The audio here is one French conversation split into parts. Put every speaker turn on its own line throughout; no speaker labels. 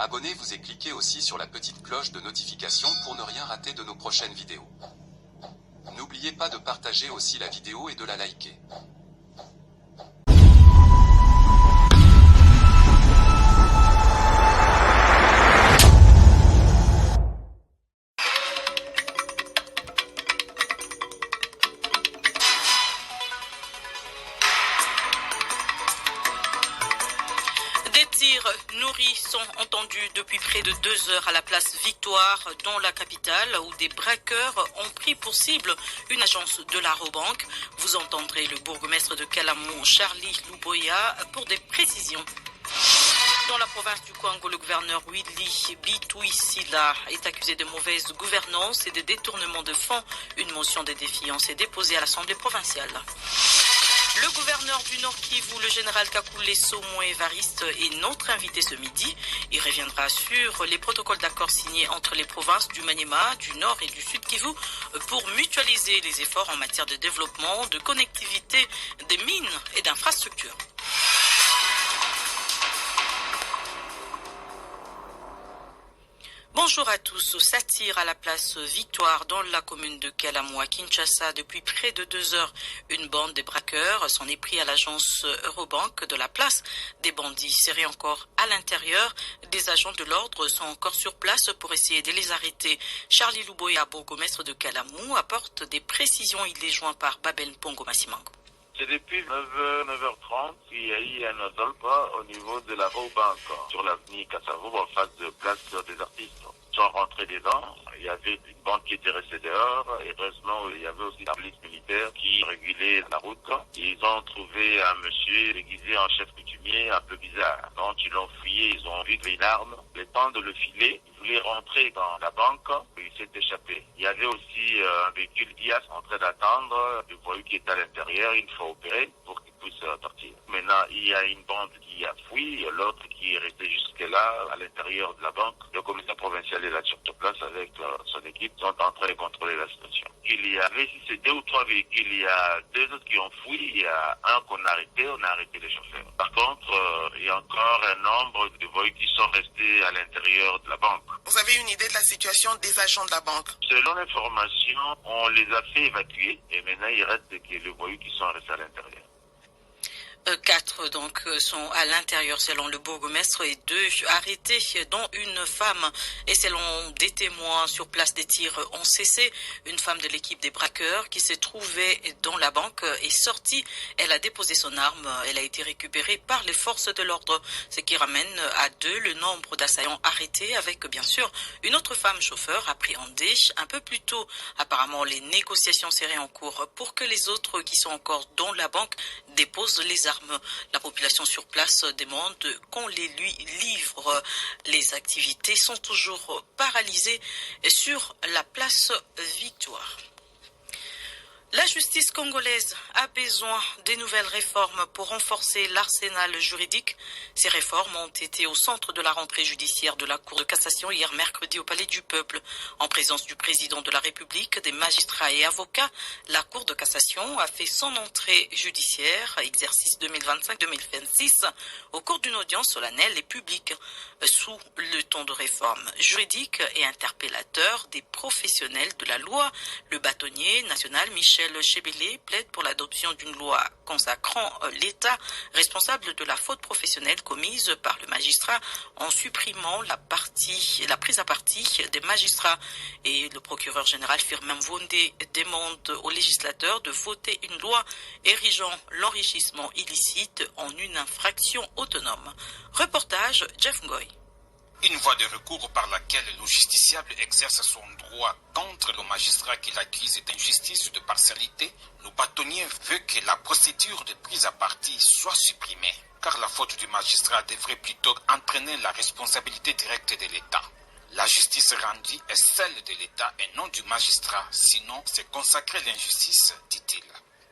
Abonnez-vous et cliquez aussi sur la petite cloche de notification pour ne rien rater de nos prochaines vidéos. N'oubliez pas de partager aussi la vidéo et de la liker.
Des tirs nourris sont entendus depuis près de 2 heures à la place Victoire, dans la capitale, où des braqueurs ont pris pour cible une agence de l'Arobank. Vous entendrez le bourgmestre de Kalamou, Charlie Louboya, pour des précisions. Dans la province du Kwango, le gouverneur Willy Bituisila est accusé de mauvaise gouvernance et de détournement de fonds. Une motion de défiance est déposée à l'Assemblée provinciale. Le gouverneur du Nord Kivu, le général Kakule Somo Evariste, est notre invité ce midi. Il reviendra sur les protocoles d'accord signés entre les provinces du Maniema, du Nord et du Sud Kivu pour mutualiser les efforts en matière de développement, de connectivité, des mines et d'infrastructures. Bonjour à tous. Ça tire à la place Victoire dans la commune de Kalamou à Kinshasa depuis près de 2 heures. Une bande de braqueurs s'en est pris à l'agence Eurobank de la place. Des bandits serrés encore à l'intérieur. Des agents de l'ordre sont encore sur place pour essayer de les arrêter. Charlie Louboya, bourgmestre de Kalamou, apporte des précisions. Il est joint par Babel Pongo Massimango.
C'est depuis 9h30 qu'il y a eu un assaut au niveau de la Eurobank sur l'avenue Kassavo en face de Place des Artistes. Ils sont rentrés dedans, il y avait une bande qui était restée dehors, et heureusement il y avait aussi la police militaire qui régulait la route. Ils ont trouvé un monsieur déguisé en chef coutumier un peu bizarre. Quand ils l'ont fouillé, ils ont vu une arme, le temps de le filer. Il voulait rentrer dans la banque, il s'est échappé. Il y avait aussi un véhicule IAS en train d'attendre, le voyou qui est à l'intérieur, il faut opérer pour qu'il puisse partir. Maintenant, il y a une bande qui a fui, l'autre qui est resté jusque-là, à l'intérieur de la banque. Le commissaire provincial est là sur place avec son équipe, sont en train de contrôler la situation. Il y avait, si c'est 2 ou 3 véhicules, il y a 2 autres qui ont fui, il y a un qu'on a arrêté les chauffeurs. Par contre, il y a encore un nombre de voyous qui sont restés à l'intérieur de la banque.
Vous avez une idée de la situation des agents de la banque?
Selon l'information, on les a fait évacuer et maintenant il reste que les voyous qui sont restés à l'intérieur.
4 donc sont à l'intérieur selon le bourgmestre et 2 arrêtés, dont une femme. Et selon des témoins sur place, des tirs ont cessé. Une femme de l'équipe des braqueurs qui s'est trouvée dans la banque est sortie. Elle a déposé son arme. Elle a été récupérée par les forces de l'ordre, ce qui ramène à 2 le nombre d'assaillants arrêtés, avec bien sûr une autre femme chauffeur appréhendée un peu plus tôt. Apparemment, les négociations seraient en cours pour que les autres qui sont encore dans la banque déposent les armes. La population sur place demande qu'on les lui livre. Les activités sont toujours paralysées sur la place Victoire. La justice congolaise a besoin de nouvelles réformes pour renforcer l'arsenal juridique. Ces réformes ont été au centre de la rentrée judiciaire de la Cour de cassation hier mercredi au Palais du Peuple. En présence du président de la République, des magistrats et avocats, la Cour de cassation a fait son entrée judiciaire, exercice 2025-2026, au cours d'une audience solennelle et publique, sous le ton de réforme juridique et interpellateur des professionnels de la loi. Le bâtonnier national Michel Chebele plaide pour l'adoption d'une loi consacrant l'État responsable de la faute professionnelle commise par le magistrat en supprimant la prise à partie des magistrats. Et le procureur général Firmin Mvonde demande aux législateurs de voter une loi érigeant l'enrichissement illicite en une infraction autonome. Reportage Jeff Ngoy.
Une voie de recours par laquelle le justiciable exerce son droit contre le magistrat qui l'accuse d'injustice ou de partialité, le bâtonnier veut que la procédure de prise à partie soit supprimée, car la faute du magistrat devrait plutôt entraîner la responsabilité directe de l'État. La justice rendue est celle de l'État et non du magistrat, sinon c'est consacrer l'injustice, dit-il.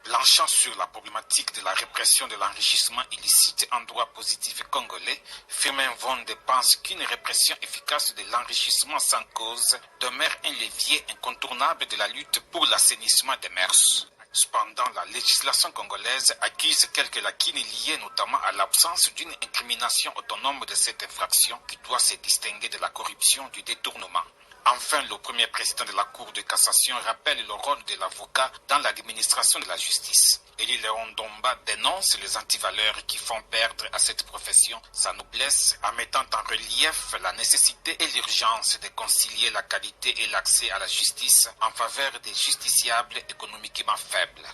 Planchant sur la problématique de la répression de l'enrichissement illicite en droit positif congolais, Firmin Mvonde pense qu'une répression efficace de l'enrichissement sans cause demeure un levier incontournable de la lutte pour l'assainissement des mœurs. Cependant, la législation congolaise accuse quelques lacunes liées notamment à l'absence d'une incrimination autonome de cette infraction qui doit se distinguer de la corruption du détournement. Enfin, le premier président de la Cour de cassation rappelle le rôle de l'avocat dans l'administration de la justice. Élie Léon Domba dénonce les antivaleurs qui font perdre à cette profession sa noblesse en mettant en relief la nécessité et l'urgence de concilier la qualité et l'accès à la justice en faveur des justiciables économiquement faibles.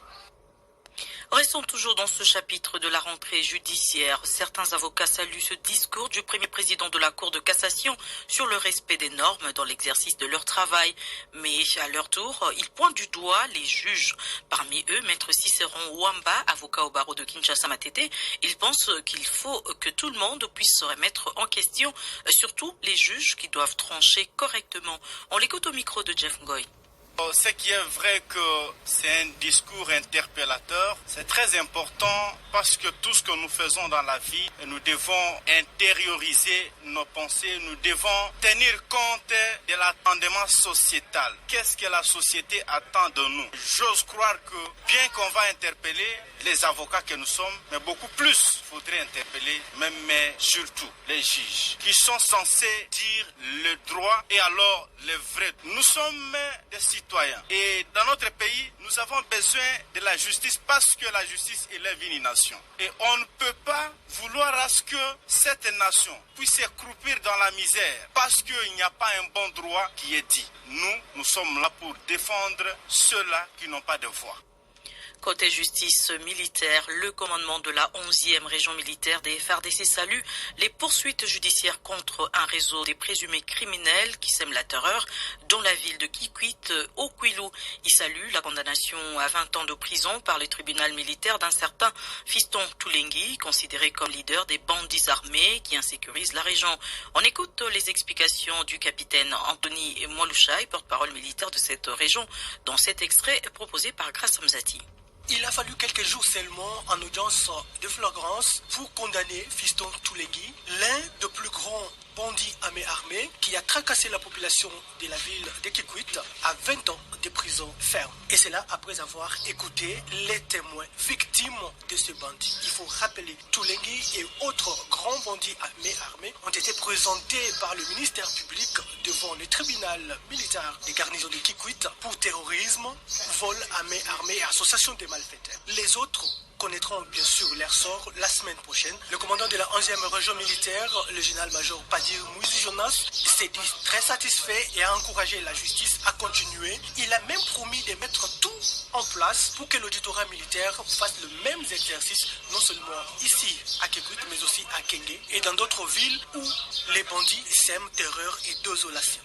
Restons toujours dans ce chapitre de la rentrée judiciaire. Certains avocats saluent ce discours du premier président de la Cour de cassation sur le respect des normes dans l'exercice de leur travail. Mais à leur tour, ils pointent du doigt les juges. Parmi eux, Maître Cicéron Ouamba, avocat au barreau de Kinshasa-Matete, il pense qu'il faut que tout le monde puisse se remettre en question, surtout les juges qui doivent trancher correctement. On l'écoute au micro de Jeff Ngoy.
Ce qui est vrai que c'est un discours interpellateur, c'est très important parce que tout ce que nous faisons dans la vie, nous devons intérioriser nos pensées, nous devons tenir compte de l'attendement sociétal. Qu'est-ce que la société attend de nous? J'ose croire que bien qu'on va interpeller les avocats que nous sommes, mais beaucoup plus faudrait interpeller même mais surtout les juges qui sont censés dire le droit et alors le vrai. Nous sommes des citoyens et dans notre pays, nous avons besoin de la justice parce que la justice élève une nation. Et on ne peut pas vouloir à ce que cette nation puisse s'accroupir dans la misère parce qu'il n'y a pas un bon droit qui est dit. Nous sommes là pour défendre ceux-là qui n'ont pas de voix.
Côté justice militaire, le commandement de la 11e région militaire des FARDC salue les poursuites judiciaires contre un réseau des présumés criminels qui sèment la terreur dans la ville de Kikwit au Kwilu. Il salue la condamnation à 20 ans de prison par le tribunal militaire d'un certain Fiston Toulengi, considéré comme leader des bandits armés qui insécurisent la région. On écoute les explications du capitaine Anthony Mwalushai, porte-parole militaire de cette région, dans cet extrait proposé par Grace Hamzati.
Il a fallu quelques jours seulement en audience de flagrance pour condamner Fiston Toulegui, l'un des plus grands bandits armés qui a tracassé la population de la ville de Kikwit à 20 ans de prison ferme. Et cela après avoir écouté les témoins victimes de ce bandit. Il faut rappeler Toulegui et autres grands bandits armés ont été présentés par le ministère public devant le tribunal militaire des garnisons de Kikwit pour terrorisme, vol armé et association de malfaiteurs. Les autres connaîtront bien sûr leur sort la semaine prochaine. Le commandant de la 11e région militaire, le général-major Padir Mouizi Jonas, s'est dit très satisfait et a encouragé la justice à continuer. Il a même promis de mettre tout en place pour que l'auditorat militaire fasse le même exercice, non seulement ici à Kikwit, mais aussi à Kenge et dans d'autres villes où les bandits sèment terreur et désolation.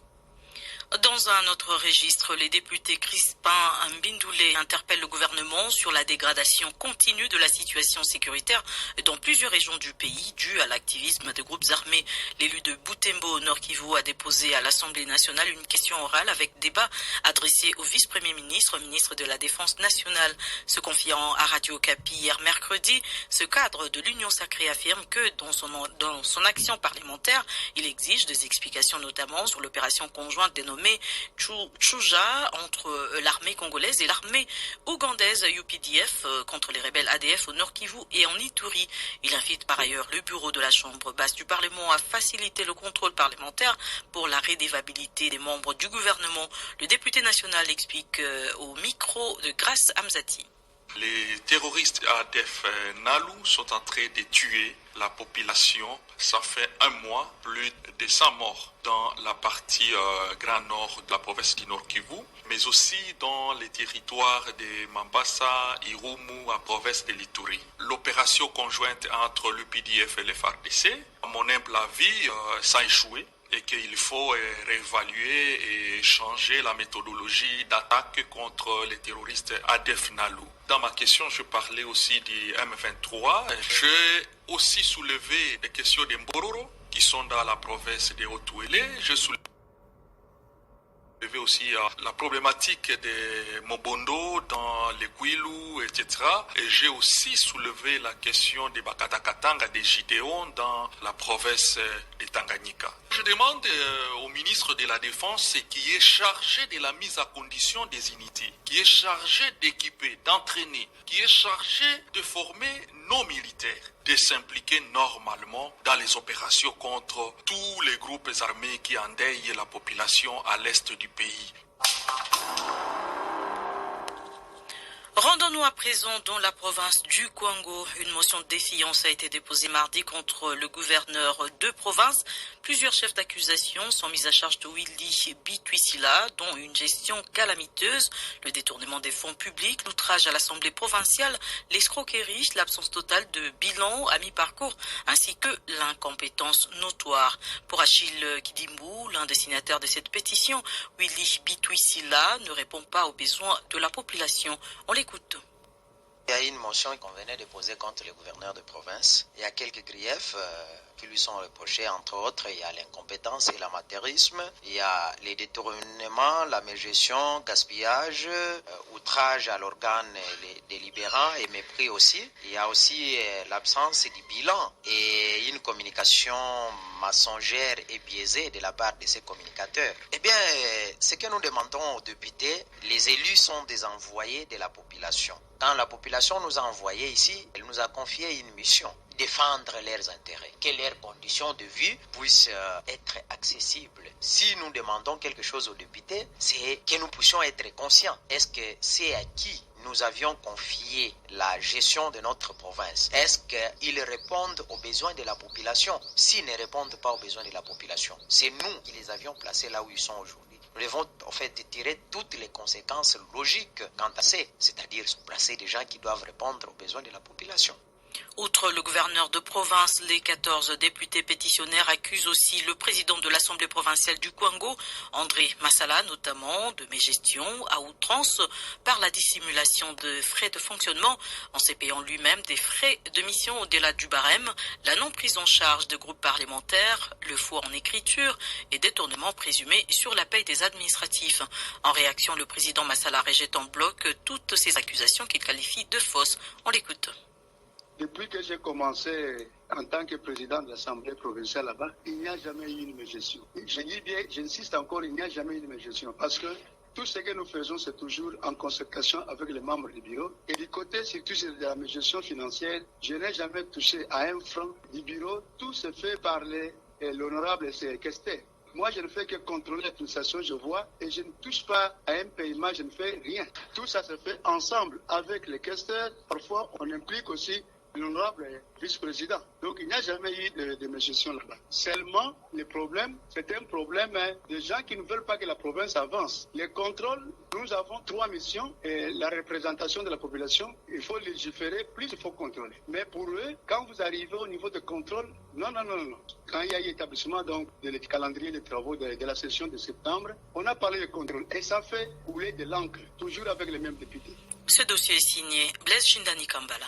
Dans un autre registre, les députés Crispin Mbindoulé interpellent le gouvernement sur la dégradation continue de la situation sécuritaire dans plusieurs régions du pays due à l'activisme de groupes armés. L'élu de Butembo, Nord Kivu, a déposé à l'Assemblée nationale une question orale avec débat adressé au vice-premier ministre, ministre de la Défense nationale. Se confiant à Radio Okapi hier mercredi, ce cadre de l'Union sacrée affirme que dans son action parlementaire, il exige des explications notamment sur l'opération conjointe dénommée Chuja entre l'armée congolaise et l'armée ougandaise UPDF contre les rebelles ADF au Nord Kivu et en Ituri. Il invite par ailleurs le bureau de la Chambre basse du Parlement à faciliter le contrôle parlementaire pour la rédévabilité des membres du gouvernement. Le député national explique au micro de Grace Hamzati.
Les terroristes ADF Nalu sont en train de tuer la population. Ça fait un mois, plus de 100 morts dans la partie grand nord de la province du Nord Kivu, mais aussi dans les territoires de Mambasa, Irumu, la province de l'Ituri. L'opération conjointe entre l'UPDF et les FARDC, à mon humble avis, ça a échoué. Et qu'il faut réévaluer et changer la méthodologie d'attaque contre les terroristes ADF Nalu. Dans ma question, je parlais aussi du M23. J'ai aussi soulevé des questions des Mbororo qui sont dans la province de Haut-Ouélé. Je soulevais aussi aussi la problématique des Mobondo dans les Kwilu, etc. Et j'ai aussi soulevé la question des Bakatakatanga, des Gideons dans la province de Tanganyika. Je demande au ministre de la Défense qui est chargé de la mise à condition des unités, qui est chargé d'équiper, d'entraîner, qui est chargé de former nos militaires, de s'impliquer normalement dans les opérations contre tous les groupes armés qui endeuillent la population à l'est du pays.
Rendons-nous à présent dans la province du Kwango. Une motion de défiance a été déposée mardi contre le gouverneur de province. Plusieurs chefs d'accusation sont mis à charge de Willy Bitwisila, dont une gestion calamiteuse, le détournement des fonds publics, l'outrage à l'Assemblée provinciale, l'escroquerie, l'absence totale de bilan à mi-parcours, ainsi que l'incompétence notoire. Pour Achille Kidimbu, l'un des signataires de cette pétition, Willy Bitwisila ne répond pas aux besoins de la population. On l'écoute.
Il y a une motion qu'on venait de poser contre le gouverneur de province. Il y a quelques griefs qui lui sont reprochés, entre autres. Il y a l'incompétence et l'amateurisme. Il y a les détournements, la mégestion, gaspillage, outrage à l'organe délibérant et mépris aussi. Il y a aussi l'absence du bilan et une communication mensongère et biaisée de la part de ces communicateurs. Eh bien, ce que nous demandons aux députés, les élus sont des envoyés de la population. Quand la population nous a envoyés ici, elle nous a confié une mission, défendre leurs intérêts, que leurs conditions de vie puissent être accessibles. Si nous demandons quelque chose aux députés, c'est que nous puissions être conscients. Est-ce que c'est à qui nous avions confié la gestion de notre province? Est-ce qu'ils répondent aux besoins de la population? S'ils ne répondent pas aux besoins de la population, c'est nous qui les avions placés là où ils sont aujourd'hui. Nous devons en fait tirer toutes les conséquences logiques quant à ça, c'est-à-dire placer des gens qui doivent répondre aux besoins de la population.
Outre le gouverneur de province, les 14 députés pétitionnaires accusent aussi le président de l'Assemblée provinciale du Kwango, André Massala, notamment de mégestion à outrance par la dissimulation de frais de fonctionnement en se payant lui-même des frais de mission au-delà du barème, la non prise en charge de groupes parlementaires, le faux en écriture et détournement présumé sur la paie des administratifs. En réaction, le président Massala rejette en bloc toutes ces accusations qu'il qualifie de fausses. On l'écoute.
Depuis que j'ai commencé en tant que président de l'Assemblée provinciale là-bas, il n'y a jamais eu une mégestion. Je dis bien, j'insiste encore, il n'y a jamais eu une mégestion parce que tout ce que nous faisons, c'est toujours en concertation avec les membres du bureau. Et du côté, surtout de la mégestion financière, je n'ai jamais touché à un franc du bureau. Tout se fait par l'honorable Kester. Moi, je ne fais que contrôler l'administration, je vois, et je ne touche pas à un paiement, je ne fais rien. Tout ça se fait ensemble avec les questeurs. Parfois, on implique aussi l'honorable vice-président. Donc, il n'y a jamais eu de mégestion là-bas. Seulement, le problème, c'est un problème des gens qui ne veulent pas que la province avance. Les contrôles, nous avons 3 missions et la représentation de la population, il faut légiférer, plus il faut contrôler. Mais pour eux, quand vous arrivez au niveau de contrôle, non. Quand il y a eu établissement donc, de le calendrier des travaux de la session de septembre, on a parlé de contrôle et ça fait couler de l'encre, toujours avec les mêmes députés.
Ce dossier est signé Blaise Shindani Kambala.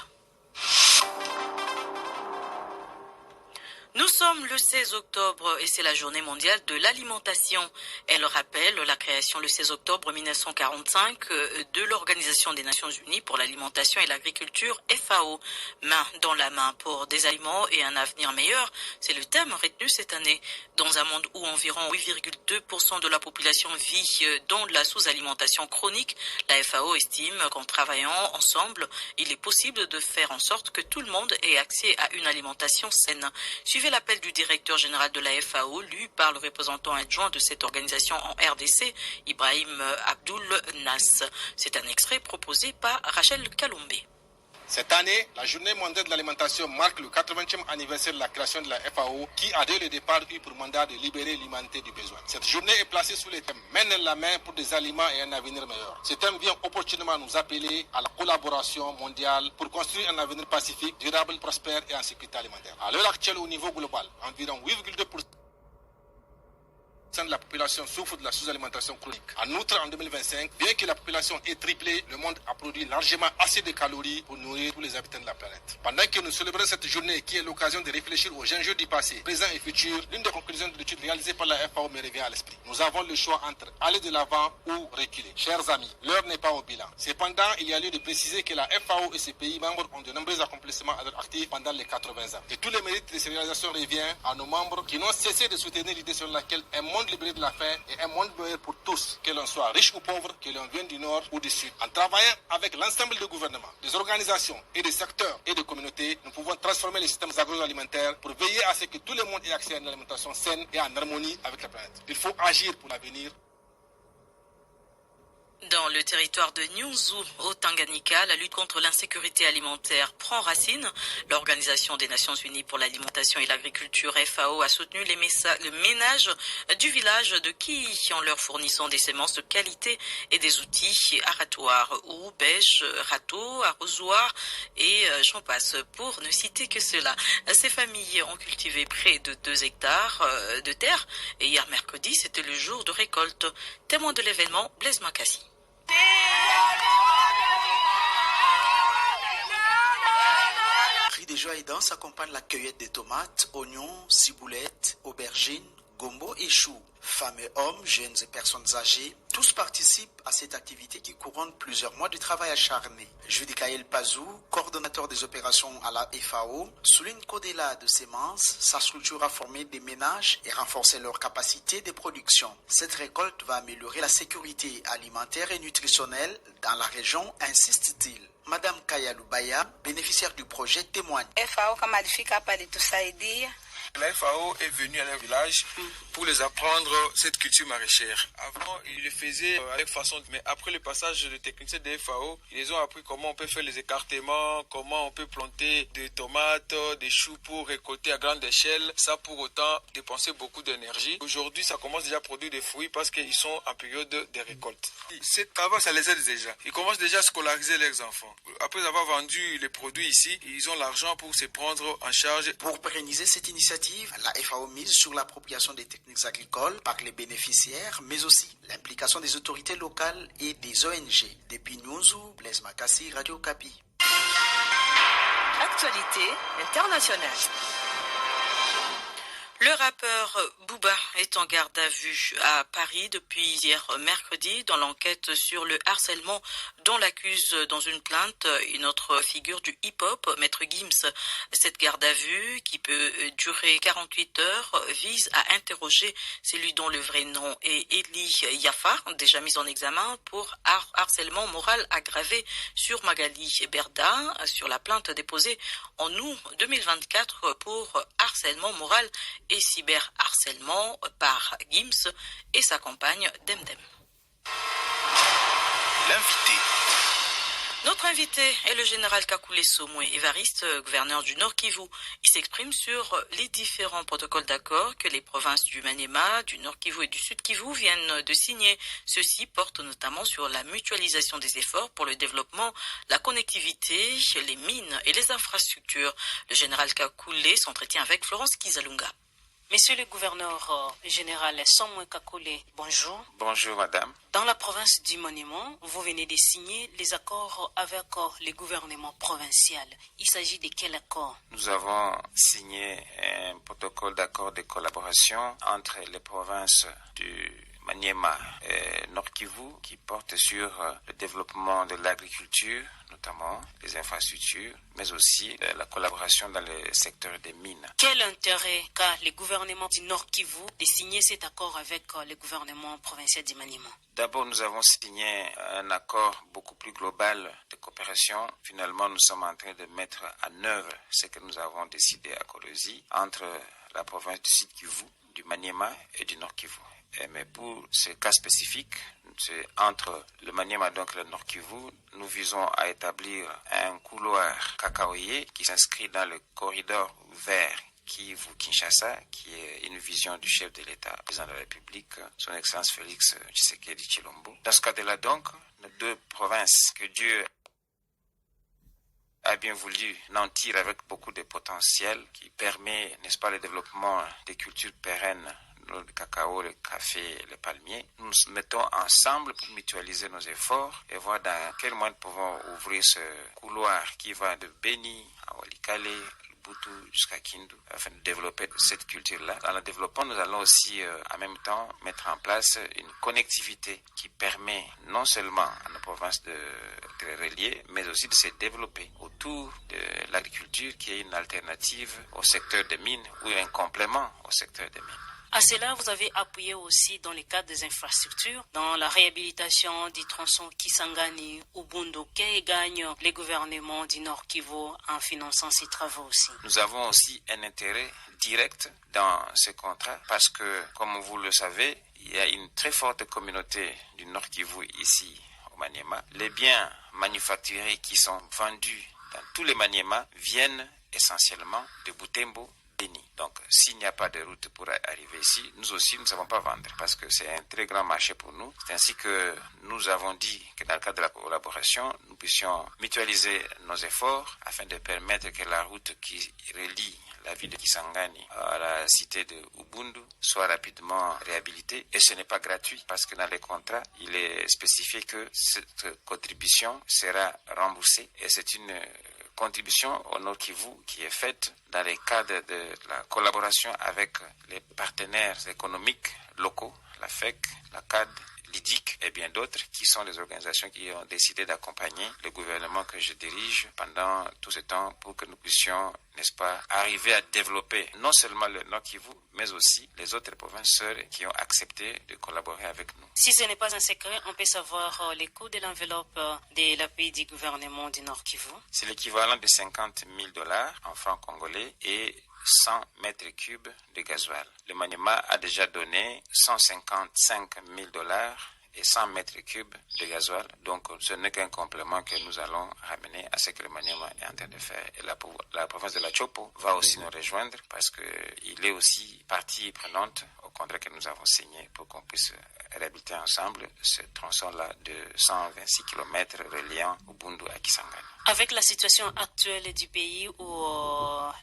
Nous sommes le 16 octobre et c'est la journée mondiale de l'alimentation. Elle rappelle la création le 16 octobre 1945 de l'Organisation des Nations Unies pour l'alimentation et l'agriculture, FAO. Main dans la main pour des aliments et un avenir meilleur, c'est le thème retenu cette année. Dans un monde où environ 8,2% de la population vit dans la sous-alimentation chronique, la FAO estime qu'en travaillant ensemble, il est possible de faire en sorte que tout le monde ait accès à une alimentation saine. Suivez l'appel du directeur général de la FAO, lu par le représentant adjoint de cette organisation en RDC, Ibrahim Abdoul Nas. C'est un extrait proposé par Rachel Kalombe.
Cette année, la journée mondiale de l'alimentation marque le 80e anniversaire de la création de la FAO qui a dès le départ eu pour mandat de libérer l'humanité du besoin. Cette journée est placée sous le thème « Mène la main pour des aliments et un avenir meilleur ». Ce thème vient opportunément nous appeler à la collaboration mondiale pour construire un avenir pacifique, durable, prospère et en sécurité alimentaire. À l'heure actuelle, au niveau global, environ 8,2% de la population souffre de la sous-alimentation chronique. En outre, en 2025, bien que la population ait triplé, le monde a produit largement assez de calories pour nourrir tous les habitants de la planète. Pendant que nous célébrons cette journée qui est l'occasion de réfléchir aux enjeux du passé, présent et futur, l'une des conclusions de l'étude réalisée par la FAO me revient à l'esprit. Nous avons le choix entre aller de l'avant ou reculer. Chers amis, l'heure n'est pas au bilan. Cependant, il y a lieu de préciser que la FAO et ses pays membres ont de nombreux accomplissements à leur actif pendant les 80 ans. Et tous les mérites de ces réalisations reviennent à nos membres qui n'ont cessé de soutenir l'idée sur laquelle un monde libéré de la faim est un monde meilleur pour tous, que l'on soit riche ou pauvre, que l'on vienne du nord ou du sud. En travaillant avec l'ensemble des gouvernements, des organisations et des secteurs et des communautés, nous pouvons transformer les systèmes agroalimentaires pour veiller à ce que tout le monde ait accès à une alimentation saine et en harmonie avec la planète. Il faut agir pour l'avenir.
Dans le territoire de Nyunzu, au Tanganyika, la lutte contre l'insécurité alimentaire prend racine. L'Organisation des Nations Unies pour l'alimentation et l'agriculture, FAO, a soutenu le ménage du village de Kiyi en leur fournissant des semences de qualité et des outils aratoires ou bêches, râteaux, arrosoirs et j'en passe pour ne citer que cela. Ces familles ont cultivé près de 2 hectares de terre et hier mercredi, c'était le jour de récolte. Témoin de l'événement, Blaise Makassi.
Cris de joie et danse accompagnent la cueillette des tomates, oignons, ciboulettes, aubergines, gombo et choux. Femmes et hommes, jeunes et personnes âgées, tous participent à cette activité qui couronne plusieurs mois de travail acharné. Judikaël Pazou, coordonnateur des opérations à la FAO, souligne qu'au-delà de semences, sa structure a formé des ménages et renforcé leur capacité de production. Cette récolte va améliorer la sécurité alimentaire et nutritionnelle dans la région, insiste-t-il. Madame Kaya Lubaya, bénéficiaire du projet, témoigne.
La FAO est venue à leur village pour les apprendre cette culture maraîchère. Avant, ils le faisaient avec façon, mais après le passage de techniciens de FAO, ils ont appris comment on peut faire les écartements, comment on peut planter des tomates, des choux pour récolter à grande échelle, sans pour autant dépenser beaucoup d'énergie. Aujourd'hui, ça commence déjà à produire des fruits parce qu'ils sont en période de récolte. Cette travail, ça les aide déjà. Ils commencent déjà à scolariser leurs enfants. Après avoir vendu les produits ici, ils ont l'argent pour se prendre en charge.
Pour pérenniser cette initiative, la FAO mise sur l'appropriation des techniques agricoles par les bénéficiaires, mais aussi l'implication des autorités locales et des ONG. Depuis Nyunzu, Blaise Makassi, Radio Okapi.
Actualité internationale.
Le rappeur Booba est en garde à vue à Paris depuis hier mercredi dans l'enquête sur le harcèlement dont l'accuse dans une plainte une autre figure du hip-hop, Maître Gims. Cette garde à vue, qui peut durer 48 heures, vise à interroger celui dont le vrai nom est Eli Yafa, déjà mis en examen pour harcèlement moral aggravé sur Magali Berda, sur la plainte déposée en août 2024 pour harcèlement moral et cyberharcèlement par Gims et sa compagne Demdem.
L'invité.
Notre invité est le général Kakule Somwe Évariste, gouverneur du Nord Kivu. Il s'exprime sur les différents protocoles d'accord que les provinces du Maniema, du Nord Kivu et du Sud Kivu viennent de signer. Ceux-ci portent notamment sur la mutualisation des efforts pour le développement, la connectivité, les mines et les infrastructures. Le général Kakule s'entretient avec Florence Kizalunga.
Monsieur le gouverneur général Somwe Kakule, bonjour.
Bonjour madame.
Dans la province du Maniema, vous venez de signer les accords avec les gouvernements provinciaux. Il s'agit de quel accord?
Nous avons signé un protocole d'accord de collaboration entre les provinces du Maniema et Nord Kivu qui porte sur le développement de l'agriculture, notamment les infrastructures, mais aussi la collaboration dans le secteur des mines.
Quel intérêt qu'a le gouvernement du Nord Kivu de signer cet accord avec le gouvernement provincial du Maniema?
D'abord, nous avons signé un accord beaucoup plus global de coopération. Finalement, nous sommes en train de mettre en œuvre ce que nous avons décidé à Kolosi entre la province du Sud Kivu, du Maniema et du Nord Kivu. Mais pour ce cas spécifique, c'est entre le Maniema donc le Nord Kivu, nous visons à établir un couloir cacaoyer qui s'inscrit dans le corridor vert Kivu-Kinshasa, qui est une vision du chef de l'État, président de la République, son Excellence Félix Tshisekedi Tshilombo. Dans ce cadre-là donc, nos deux provinces que Dieu a bien voulu nantir avec beaucoup de potentiel qui permet, n'est-ce pas, le développement des cultures pérennes, le cacao, le café, le palmier. Nous nous mettons ensemble pour mutualiser nos efforts et voir dans quel moyen nous pouvons ouvrir ce couloir qui va de Beni à Walikale, Boutou jusqu'à Kindu, afin de développer cette culture-là. En la développant, nous allons aussi en même temps mettre en place une connectivité qui permet non seulement à nos provinces de relier, mais aussi de se développer autour de l'agriculture qui est une alternative au secteur des mines ou un complément au secteur des mines.
À cela, vous avez appuyé aussi dans le cadre des infrastructures, dans la réhabilitation du tronçon Kisangani-Ubundu, qui gagne les gouvernements du Nord Kivu en finançant ces travaux aussi.
Nous avons aussi un intérêt direct dans ce contrat parce que, comme vous le savez, il y a une très forte communauté du Nord Kivu ici au Maniema. Les biens manufacturés qui sont vendus dans tous les Maniema viennent essentiellement de Butembo. Donc, s'il n'y a pas de route pour arriver ici, nous aussi, nous ne savons pas vendre parce que c'est un très grand marché pour nous. C'est ainsi que nous avons dit que dans le cadre de la collaboration, nous puissions mutualiser nos efforts afin de permettre que la route qui relie la ville de Kisangani à la cité de Ubundu soit rapidement réhabilitée. Et ce n'est pas gratuit parce que dans les contrats, il est spécifié que cette contribution sera remboursée et c'est une contribution au Nord Kivu qui est faite dans le cadre de la collaboration avec les partenaires économiques locaux, la FEC, la CAD, l'IDIC et bien d'autres qui sont les organisations qui ont décidé d'accompagner le gouvernement que je dirige pendant tout ce temps pour que nous puissions, n'est-ce pas, arriver à développer non seulement le Nord Kivu, mais aussi les autres provinces sœurs qui ont accepté de collaborer avec nous.
Si ce n'est pas un secret, on peut savoir les coûts de l'enveloppe de l'appui du gouvernement du Nord Kivu.
C'est l'équivalent de $50,000 en francs congolais et 100 mètres cubes de gasoil. Le Maniema a déjà donné $155,000 et 100 mètres cubes de gasoil. Donc, ce n'est qu'un complément que nous allons ramener à ce que le Maniema est en train de faire. Et la province de la Chopo va aussi nous rejoindre parce qu'il est aussi partie prenante au contrat que nous avons signé pour qu'on puisse réhabiliter ensemble ce tronçon-là de 126 km reliant Ubundu à Kisangani.
Avec la situation actuelle du pays où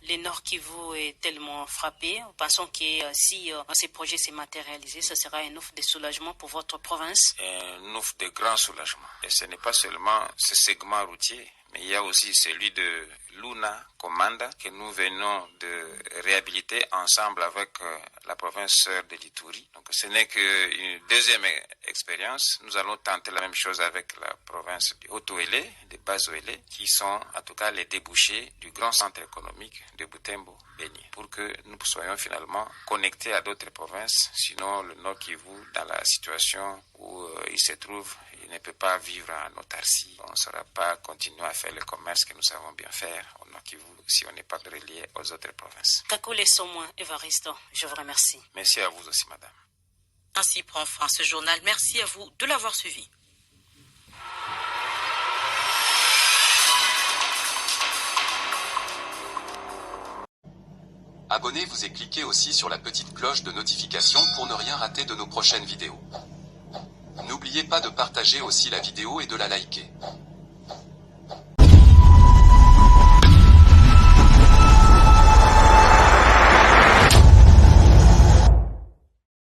le Nord Kivu est tellement frappé, pensons que si ces projets se matérialisent, ce sera une offre de soulagement pour votre province?
Une offre de grand soulagement. Et ce n'est pas seulement ce segment routier, mais il y a aussi celui de Luna Komanda que nous venons de réhabiliter ensemble avec la province sœur de l'Ituri. Donc ce n'est qu'une deuxième expérience. Nous allons tenter la même chose avec la province du Haut-Ouélé, de Bas-Ouélé, qui sont en tout cas les débouchés du grand centre économique de Butembo, Beni, pour que nous soyons finalement connectés à d'autres provinces. Sinon, le Nord Kivu, dans la situation où il se trouve, il ne peut pas vivre en autarcie. On ne saura pas continuer à faire le commerce que nous savons bien faire au Nord Kivu si on n'est pas relié aux autres provinces.
Kakule Somoin Evaristo, je vous remercie.
Merci à vous aussi, madame.
Ainsi prend fin ce journal. Merci à vous de l'avoir suivi.
Abonnez-vous et cliquez aussi sur la petite cloche de notification pour ne rien rater de nos prochaines vidéos. N'oubliez pas de partager aussi la vidéo et de la liker.